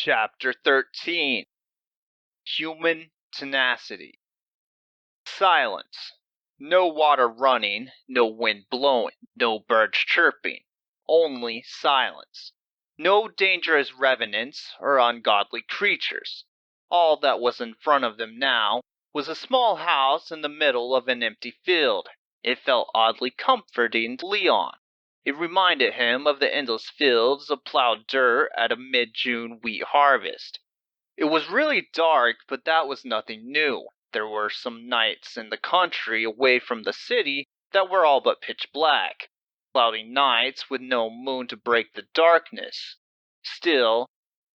Chapter 13. Human Tenacity. Silence. No water running, no wind blowing, no birds chirping. Only silence. No dangerous revenants or ungodly creatures. All that was in front of them now was a small house in the middle of an empty field. It felt oddly comforting to Leon. It reminded him of the endless fields of plowed dirt at a mid-June wheat harvest. It was really dark, but that was nothing new. There were some nights in the country away from the city that were all but pitch black. Cloudy nights with no moon to break the darkness. Still,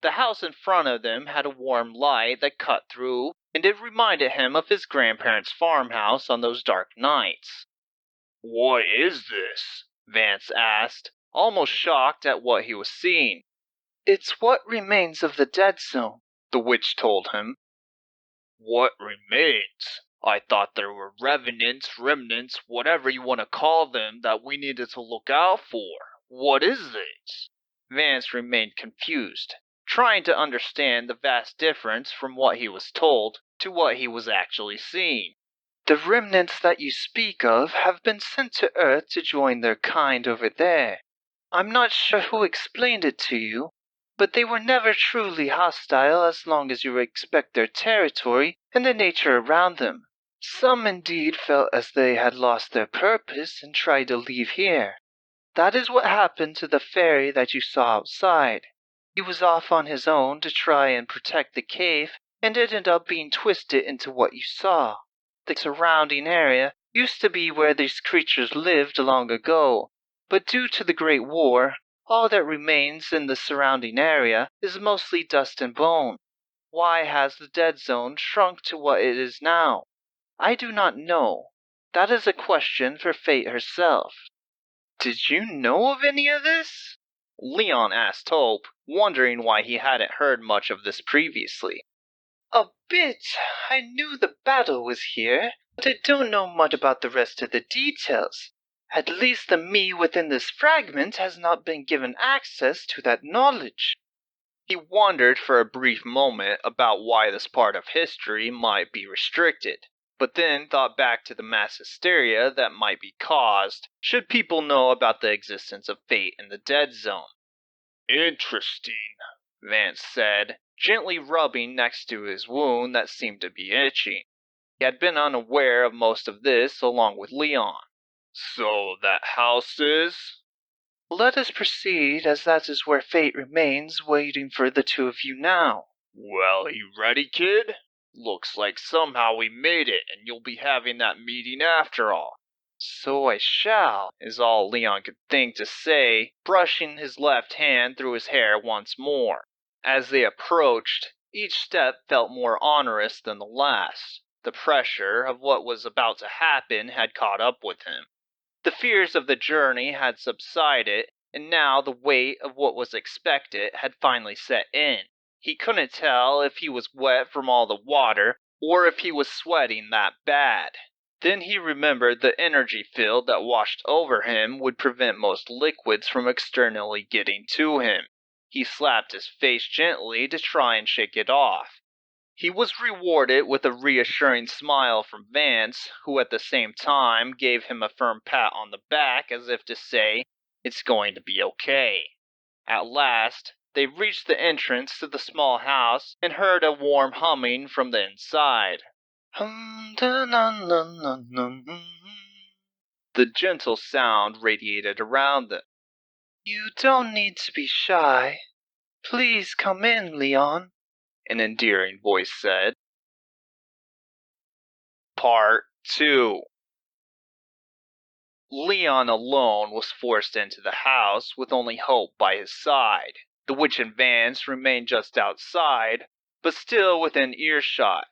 the house in front of them had a warm light that cut through, and it reminded him of his grandparents' farmhouse on those dark nights. "What is this?" Vance asked, almost shocked at what he was seeing. "It's what remains of the dead zone," the witch told him. "What remains? I thought there were revenants, remnants, whatever you want to call them, that we needed to look out for. What is this?" Vance remained confused, trying to understand the vast difference from what he was told to what he was actually seeing. "The remnants that you speak of have been sent to Earth to join their kind over there. I'm not sure who explained it to you, but they were never truly hostile as long as you respect their territory and the nature around them. Some indeed felt as they had lost their purpose and tried to leave here. That is what happened to the fairy that you saw outside. He was off on his own to try and protect the cave and ended up being twisted into what you saw. The surrounding area used to be where these creatures lived long ago, but due to the Great War, all that remains in the surrounding area is mostly dust and bone. Why has the dead zone shrunk to what it is now? I do not know. That is a question for fate herself." "Did you know of any of this?" Leon asked Hope, wondering why he hadn't heard much of this previously. "A bit. I knew the battle was here, but I don't know much about the rest of the details. At least the me within this fragment has not been given access to that knowledge." He wondered for a brief moment about why this part of history might be restricted, but then thought back to the mass hysteria that might be caused should people know about the existence of fate in the dead zone. "Interesting," Vance said, gently rubbing next to his wound that seemed to be itching. He had been unaware of most of this along with Leon. "So that house is?" "Let us proceed, as that is where fate remains waiting for the two of you now." "Well, you ready, kid? Looks like somehow we made it and you'll be having that meeting after all." "So I shall," is all Leon could think to say, brushing his left hand through his hair once more. As they approached, each step felt more onerous than the last. The pressure of what was about to happen had caught up with him. The fears of the journey had subsided, and now the weight of what was expected had finally set in. He couldn't tell if he was wet from all the water, or if he was sweating that bad. Then he remembered the energy field that washed over him would prevent most liquids from externally getting to him. He slapped his face gently to try and shake it off. He was rewarded with a reassuring smile from Vance, who at the same time gave him a firm pat on the back as if to say, "It's going to be okay." At last, they reached the entrance to the small house and heard a warm humming from the inside. The gentle sound radiated around them. "You don't need to be shy. Please come in, Leon," an endearing voice said. Part 2. Leon alone was forced into the house with only Hope by his side. The witch and Vance remained just outside, but still within earshot.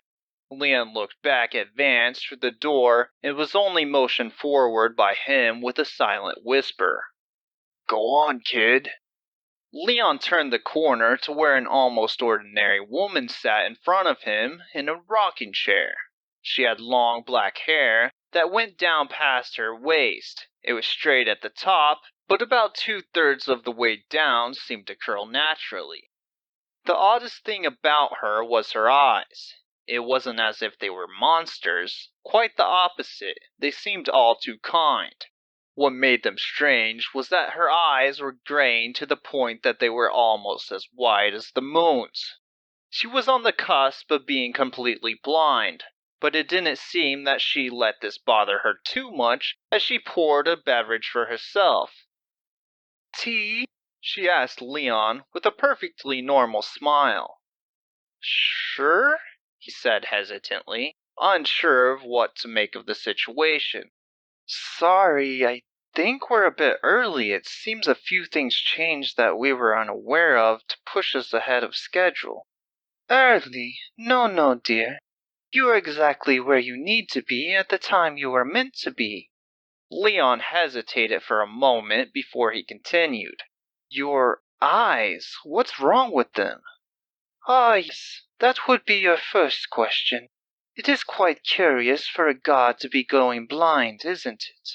Leon looked back at Vance through the door and was only motioned forward by him with a silent whisper. "Go on, kid." Leon turned the corner to where an almost ordinary woman sat in front of him in a rocking chair. She had long black hair that went down past her waist. It was straight at the top, but about 2/3 of the way down seemed to curl naturally. The oddest thing about her was her eyes. It wasn't as if they were monsters, quite the opposite, they seemed all too kind. What made them strange was that her eyes were graying to the point that they were almost as white as the moon's. She was on the cusp of being completely blind, but it didn't seem that she let this bother her too much as she poured a beverage for herself. "Tea?" she asked Leon with a perfectly normal smile. "Sure?" he said hesitantly, unsure of what to make of the situation. "Sorry, I think we're a bit early. It seems a few things changed that we were unaware of to push us ahead of schedule." "Early? No, dear. You are exactly where you need to be at the time you are meant to be." Leon hesitated for a moment before he continued. "Your eyes, what's wrong with them?" "Ah, yes, that would be your first question. It is quite curious for a god to be going blind, isn't it?"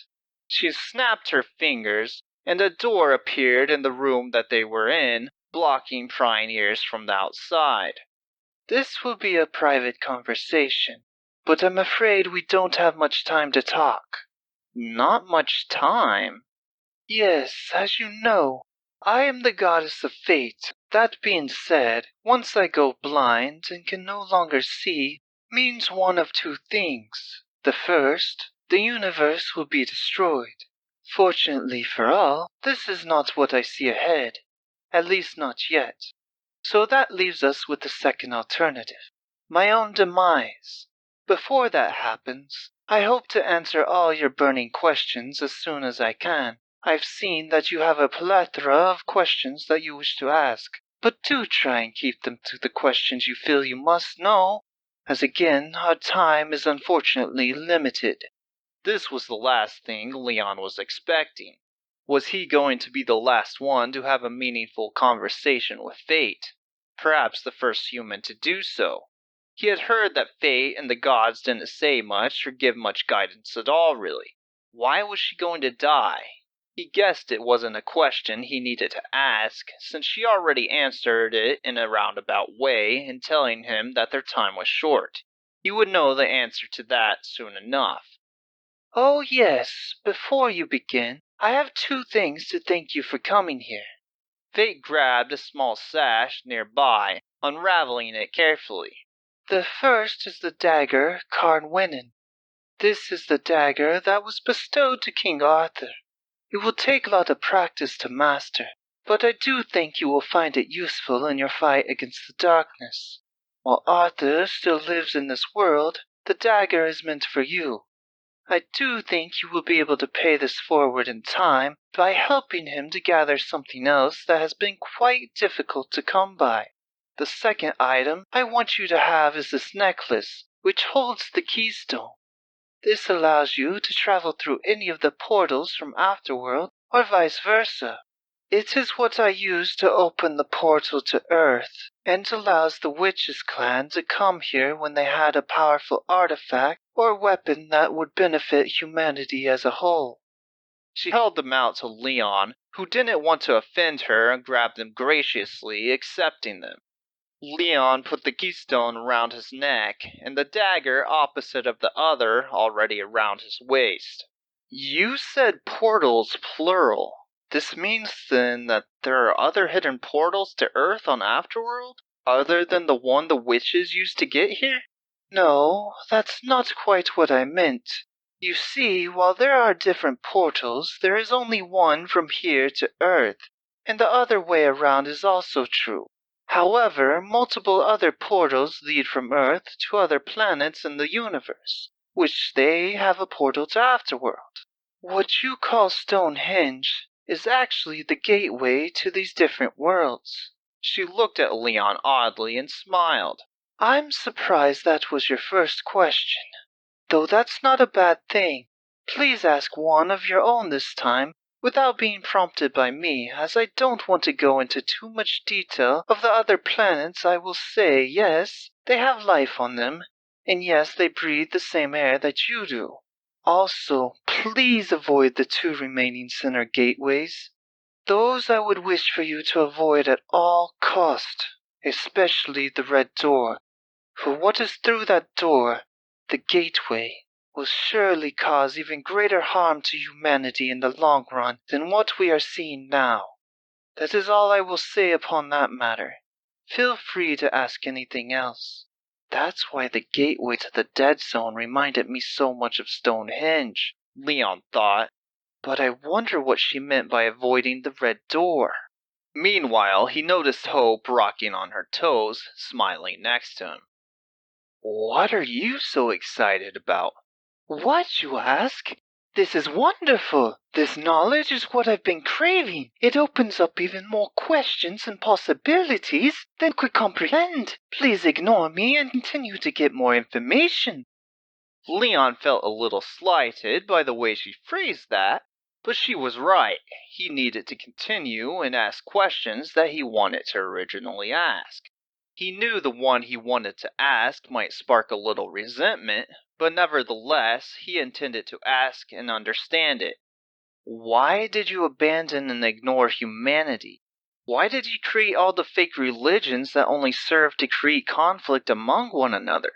She snapped her fingers, and a door appeared in the room that they were in, blocking prying ears from the outside. "This will be a private conversation, but I'm afraid we don't have much time to talk." "Not much time?" "Yes, as you know, I am the goddess of fate. That being said, once I go blind and can no longer see, means one of two things. The first, the universe will be destroyed. Fortunately for all, this is not what I see ahead, at least not yet. So that leaves us with the second alternative, my own demise. Before that happens, I hope to answer all your burning questions as soon as I can. I've seen that you have a plethora of questions that you wish to ask, but do try and keep them to the questions you feel you must know, as again, our time is unfortunately limited." This was the last thing Leon was expecting. Was he going to be the last one to have a meaningful conversation with Fate? Perhaps the first human to do so. He had heard that Fate and the gods didn't say much or give much guidance at all, really. Why was she going to die? He guessed it wasn't a question he needed to ask, since she already answered it in a roundabout way in telling him that their time was short. He would know the answer to that soon enough. "Oh, yes, before you begin, I have two things to thank you for coming here." Fate grabbed a small sash nearby, unraveling it carefully. "The first is the dagger Carnwinin. This is the dagger that was bestowed to King Arthur. It will take a lot of practice to master, but I do think you will find it useful in your fight against the darkness. While Arthur still lives in this world, the dagger is meant for you. I do think you will be able to pay this forward in time by helping him to gather something else that has been quite difficult to come by. The second item I want you to have is this necklace, which holds the keystone. This allows you to travel through any of the portals from Afterworld or vice versa. It is what I used to open the portal to Earth, and allows the Witches clan to come here when they had a powerful artifact or weapon that would benefit humanity as a whole." She held them out to Leon, who didn't want to offend her and grabbed them graciously, accepting them. Leon put the keystone around his neck, and the dagger opposite of the other already around his waist. "You said portals plural. This means then that there are other hidden portals to Earth on Afterworld, other than the one the witches used to get here?" "No, that's not quite what I meant. You see, while there are different portals, there is only one from here to Earth, and the other way around is also true. However, multiple other portals lead from Earth to other planets in the universe, which they have a portal to Afterworld. What you call Stonehenge is actually the gateway to these different worlds." She looked at Leon oddly and smiled. "I'm surprised that was your first question, though that's not a bad thing. Please ask one of your own this time, without being prompted by me, as I don't want to go into too much detail of the other planets. I will say, yes, they have life on them, and yes, they breathe the same air that you do. Also, please avoid the two remaining center gateways. Those I would wish for you to avoid at all cost." especially the red door. For what is through that door, the gateway, will surely cause even greater harm to humanity in the long run than what we are seeing now. That is all I will say upon that matter. Feel free to ask anything else. That's why the gateway to the dead zone reminded me so much of Stonehenge, Leon thought. but I wonder what she meant by avoiding the red door. Meanwhile, he noticed Hope rocking on her toes, smiling next to him. What are you so excited about? What, you ask? This is wonderful. This knowledge is what I've been craving. It opens up even more questions and possibilities than could comprehend. Please ignore me and continue to get more information. Leon felt a little slighted by the way she phrased that, but she was right. He needed to continue and ask questions that he wanted to originally ask. He knew the one he wanted to ask might spark a little resentment, but nevertheless, he intended to ask and understand it. Why did you abandon and ignore humanity? Why did you create all the fake religions that only serve to create conflict among one another?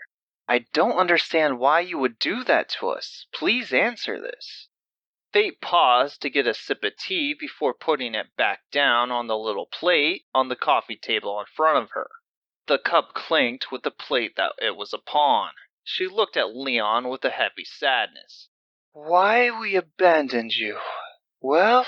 I don't understand why you would do that to us. Please answer this. Fate paused to get a sip of tea before putting it back down on the little plate on the coffee table in front of her. The cup clinked with the plate that it was upon. She looked at Leon with a heavy sadness. Why we abandoned you? Well,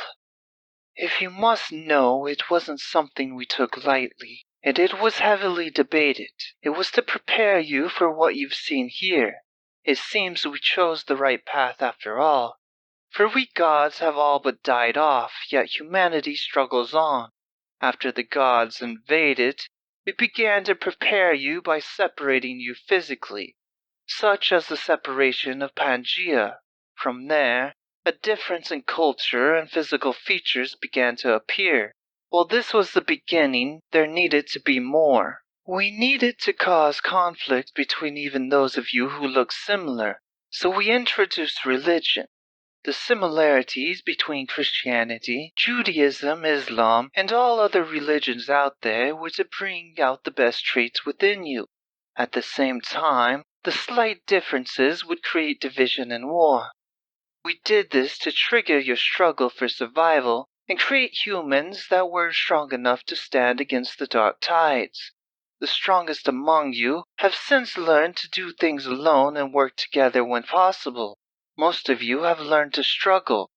if you must know, it wasn't something we took lightly, and it was heavily debated. It was to prepare you for what you've seen here. It seems we chose the right path after all. For we gods have all but died off, yet humanity struggles on. After the gods invaded, we began to prepare you by separating you physically, such as the separation of Pangaea. From there, a difference in culture and physical features began to appear. While this was the beginning, there needed to be more. We needed to cause conflict between even those of you who look similar, so we introduced religion. The similarities between Christianity, Judaism, Islam, and all other religions out there were to bring out the best traits within you. At the same time, the slight differences would create division and war. We did this to trigger your struggle for survival and create humans that were strong enough to stand against the dark tides. The strongest among you have since learned to do things alone and work together when possible. Most of you have learned to struggle.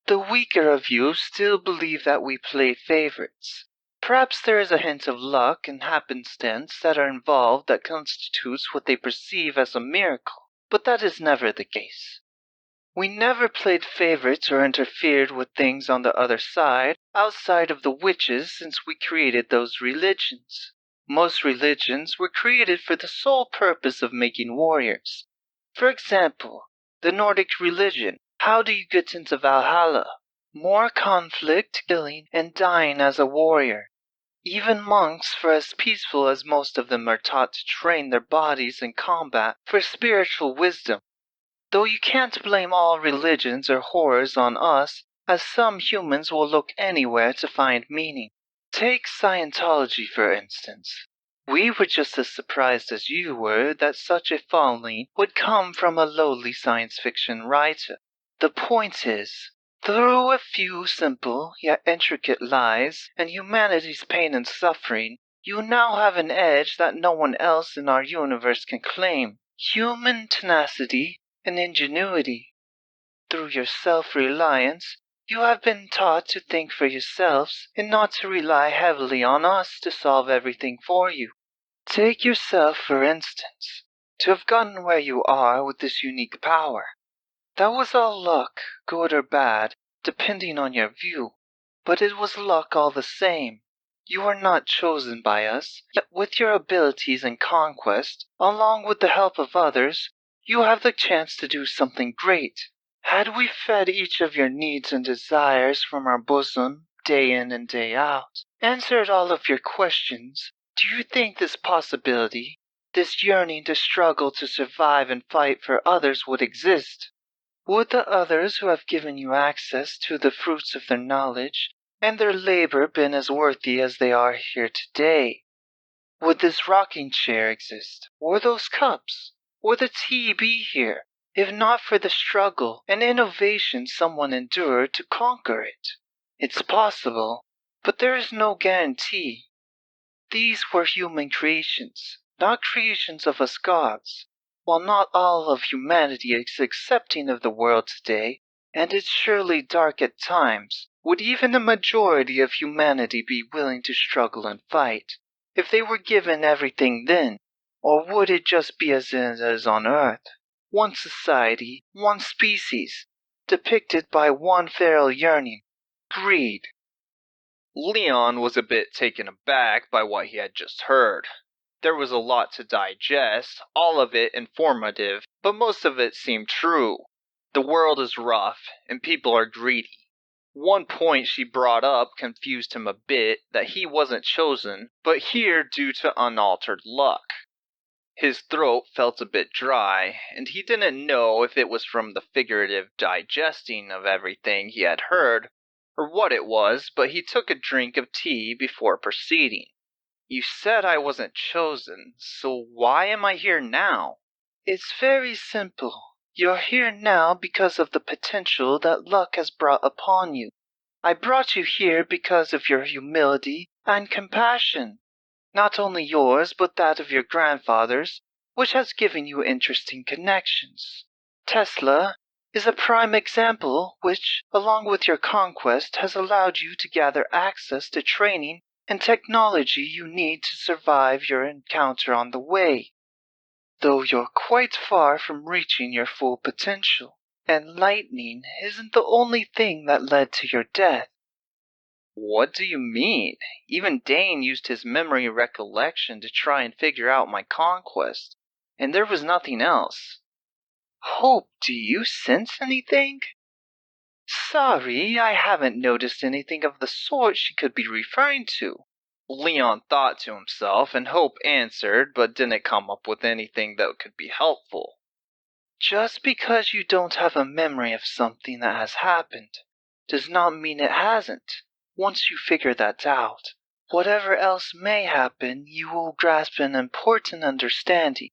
The weaker of you still believe that we play favorites. Perhaps there is a hint of luck and happenstance that are involved that constitutes what they perceive as a miracle, but that is never the case. We never played favorites or interfered with things on the other side, outside of the witches, since we created those religions. Most religions were created for the sole purpose of making warriors. For example, the Nordic religion. How do you get into Valhalla? More conflict, killing, and dying as a warrior. Even monks, for as peaceful as most of them are taught to train their bodies in combat for spiritual wisdom. Though you can't blame all religions or horrors on us, as some humans will look anywhere to find meaning. Take Scientology, for instance. We were just as surprised as you were that such a following would come from a lowly science fiction writer. The point is, through a few simple yet intricate lies and humanity's pain and suffering, you now have an edge that no one else in our universe can claim. Human tenacity and ingenuity. Through your self-reliance, you have been taught to think for yourselves and not to rely heavily on us to solve everything for you. Take yourself, for instance, to have gotten where you are with this unique power. That was all luck, good or bad, depending on your view, but it was luck all the same. You are not chosen by us, yet with your abilities and conquest, along with the help of others, you have the chance to do something great. Had we fed each of your needs and desires from our bosom, day in and day out, answered all of your questions, do you think this possibility, this yearning to struggle to survive and fight for others would exist? Would the others who have given you access to the fruits of their knowledge and their labor been as worthy as they are here today? Would this rocking chair exist? Or those cups? Or the tea be here, if not for the struggle and innovation someone endured to conquer it? It's possible, but there is no guarantee. These were human creations, not creations of us gods. While not all of humanity is accepting of the world today, and it's surely dark at times, would even a majority of humanity be willing to struggle and fight if they were given everything then? Or would it just be as it is on Earth? One society, one species, depicted by one feral yearning, greed. Leon was a bit taken aback by what he had just heard. There was a lot to digest, all of it informative, but most of it seemed true. The world is rough, and people are greedy. One point she brought up confused him a bit, that he wasn't chosen, but here due to unaltered luck. His throat felt a bit dry, and he didn't know if it was from the figurative digesting of everything he had heard, or what it was, but he took a drink of tea before proceeding. You said I wasn't chosen, so why am I here now? It's very simple. You're here now because of the potential that luck has brought upon you. I brought you here because of your humility and compassion. Not only yours, but that of your grandfathers, which has given you interesting connections. Tesla is a prime example which, along with your conquest, has allowed you to gather access to training and technology you need to survive your encounter on the way. Though you're quite far from reaching your full potential, and lightning isn't the only thing that led to your death. What do you mean? Even Dane used his memory recollection to try and figure out my conquest, and there was nothing else. Hope, do you sense anything? Sorry, I haven't noticed anything of the sort she could be referring to. Leon thought to himself, and Hope answered, but didn't come up with anything that could be helpful. Just because you don't have a memory of something that has happened, does not mean it hasn't. Once you figure that out, whatever else may happen, you will grasp an important understanding.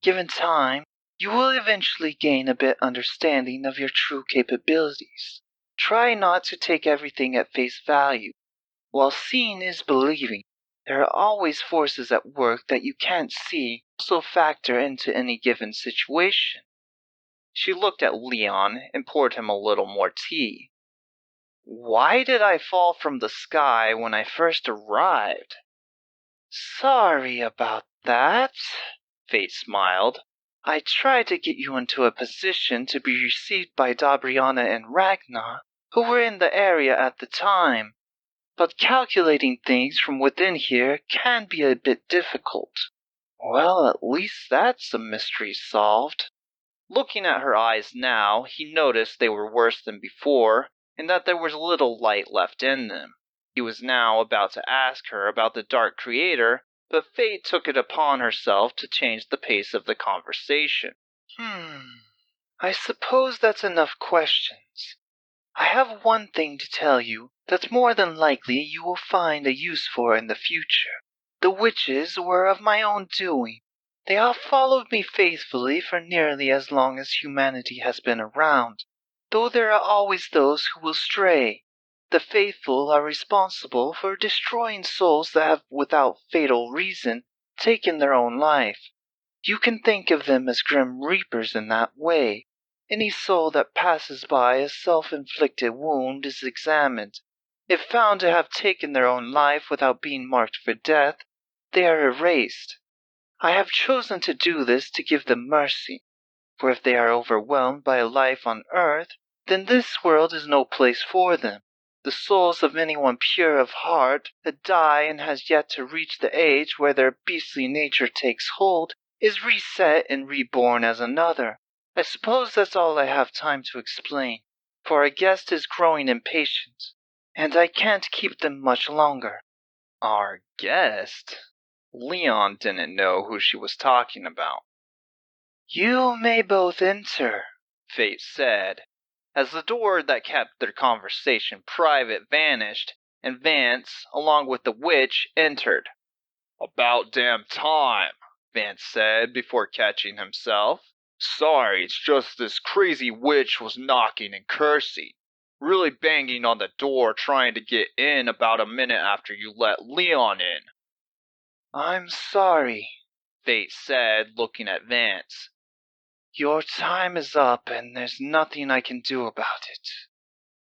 Given time, you will eventually gain a bit understanding of your true capabilities. Try not to take everything at face value. While seeing is believing, there are always forces at work that you can't see also factor into any given situation. She looked at Leon and poured him a little more tea. Why did I fall from the sky when I first arrived? Sorry about that, Fate smiled. I tried to get you into a position to be received by Dabriana and Ragnar, who were in the area at the time. But calculating things from within here can be a bit difficult. Well, at least that's a mystery solved. Looking at her eyes now, he noticed they were worse than before, and that there was little light left in them. He was now about to ask her about the Dark Creator, but Fate took it upon herself to change the pace of the conversation. I suppose that's enough questions. I have one thing to tell you that more than likely you will find a use for in the future. The witches were of my own doing. They have followed me faithfully for nearly as long as humanity has been around, though there are always those who will stray. The faithful are responsible for destroying souls that have, without fatal reason, taken their own life. You can think of them as grim reapers in that way. Any soul that passes by a self-inflicted wound is examined. If found to have taken their own life without being marked for death, they are erased. I have chosen to do this to give them mercy, for if they are overwhelmed by a life on earth, then this world is no place for them. The souls of anyone pure of heart that die and has yet to reach the age where their beastly nature takes hold is reset and reborn as another. I suppose that's all I have time to explain, for our guest is growing impatient, and I can't keep them much longer. Our guest? Leon didn't know who she was talking about. You may both enter, Fate said, as the door that kept their conversation private vanished, and Vance, along with the witch, entered. About damn time, Vance said before catching himself. Sorry, it's just this crazy witch was knocking and cursing. Really banging on the door trying to get in about a minute after you let Leon in. I'm sorry, Fate said, looking at Vance. Your time is up and there's nothing I can do about it.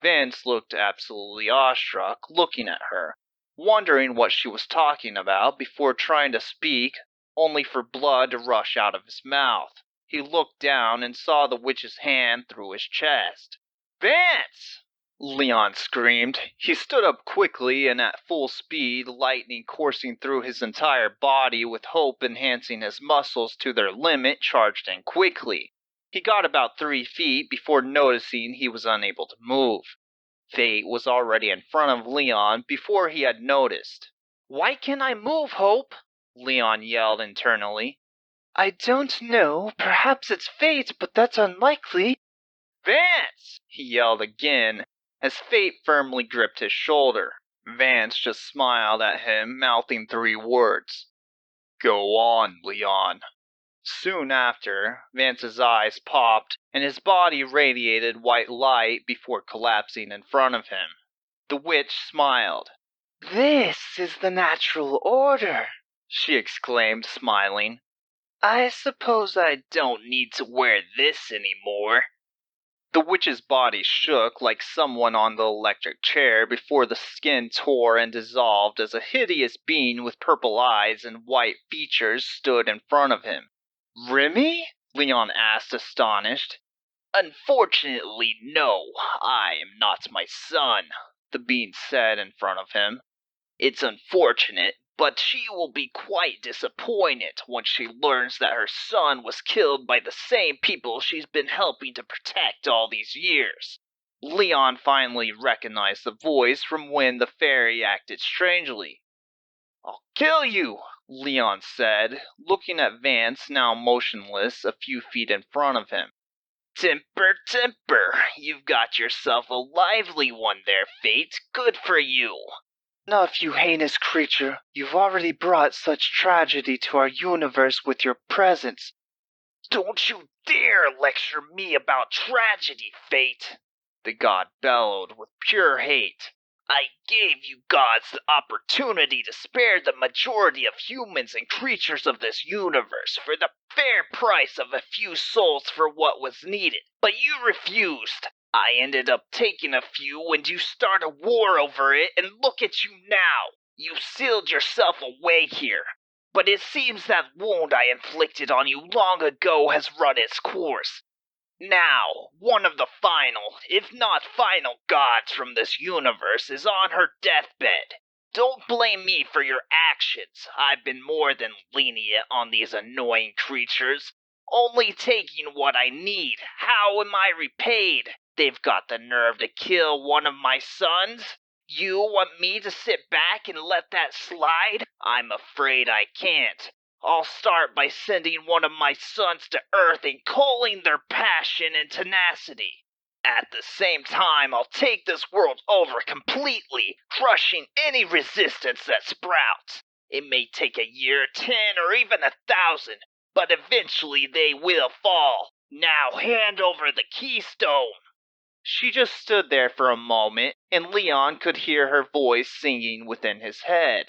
Vance looked absolutely awestruck, looking at her, wondering what she was talking about before trying to speak, only for blood to rush out of his mouth. He looked down and saw the witch's hand through his chest. Vance! Leon screamed. He stood up quickly and at full speed, lightning coursing through his entire body with hope enhancing his muscles to their limit, charged in quickly. He got about 3 feet before noticing he was unable to move. Fate was already in front of Leon before he had noticed. Why can't I move, Hope? Leon yelled internally. I don't know. Perhaps it's fate, but that's unlikely. Vance! He yelled again, as Fate firmly gripped his shoulder. Vance just smiled at him, mouthing 3 words. Go on, Leon. Soon after, Vance's eyes popped and his body radiated white light before collapsing in front of him. The witch smiled. This is the natural order, she exclaimed, smiling. I suppose I don't need to wear this anymore. The witch's body shook like someone on the electric chair before the skin tore and dissolved as a hideous being with purple eyes and white features stood in front of him. Remy? Leon asked, astonished. Unfortunately, no. I am not my son, the being said in front of him. It's unfortunate, but she will be quite disappointed when she learns that her son was killed by the same people she's been helping to protect all these years. Leon finally recognized the voice from when the fairy acted strangely. I'll kill you, Leon said, looking at Vance, now motionless a few feet in front of him. Temper, temper, you've got yourself a lively one there, Fate. Good for you. Enough, you heinous creature. You've already brought such tragedy to our universe with your presence. Don't you dare lecture me about tragedy, Fate, the god bellowed with pure hate. I gave you gods the opportunity to spare the majority of humans and creatures of this universe for the fair price of a few souls for what was needed, but you refused. I ended up taking a few and you start a war over it, and look at you now. You sealed yourself away here. But it seems that wound I inflicted on you long ago has run its course. Now, one of the final, if not final gods from this universe is on her deathbed. Don't blame me for your actions. I've been more than lenient on these annoying creatures. Only taking what I need. How am I repaid? They've got the nerve to kill one of my sons? You want me to sit back and let that slide? I'm afraid I can't. I'll start by sending one of my sons to Earth and culling their passion and tenacity. At the same time, I'll take this world over completely, crushing any resistance that sprouts. It may take a year, 10, or even 1,000, but eventually they will fall. Now hand over the keystone. She just stood there for a moment, and Leon could hear her voice singing within his head.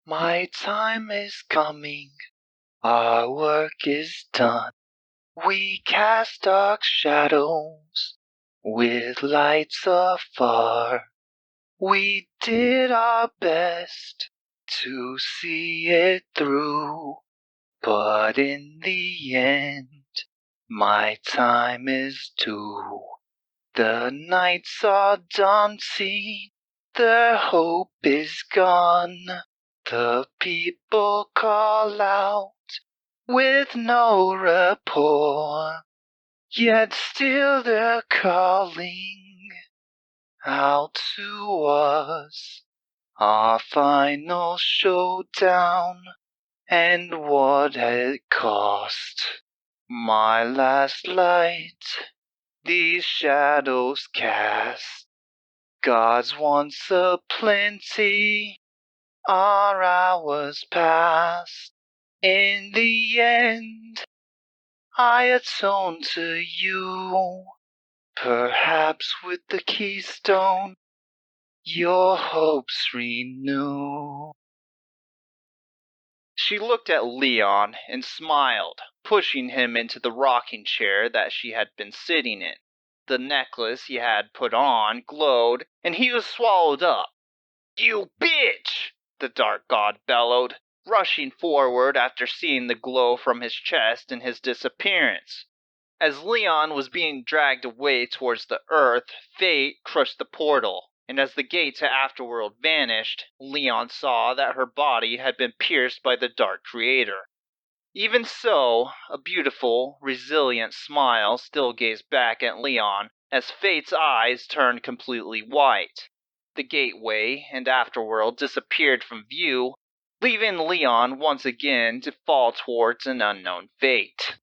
My time is coming. Our work is done. We cast dark shadows with lights afar. We did our best to see it through, but in the end, my time is due. The nights are daunting, their hope is gone. The people call out with no rapport, yet still they're calling out to us. Our final showdown, and what it cost. My last light, these shadows cast. Gods once a plenty, Our hours passed. In the end, I atone to you. Perhaps with the keystone, your hopes renew. She looked at Leon and smiled, pushing him into the rocking chair that she had been sitting in. The necklace he had put on glowed, and he was swallowed up. "You bitch!" the dark god bellowed, rushing forward after seeing the glow from his chest and his disappearance. As Leon was being dragged away towards the earth, fate crushed the portal, and as the gate to Afterworld vanished, Leon saw that her body had been pierced by the Dark Creator. Even so, a beautiful, resilient smile still gazed back at Leon as Fate's eyes turned completely white. The gateway and Afterworld disappeared from view, leaving Leon once again to fall towards an unknown fate.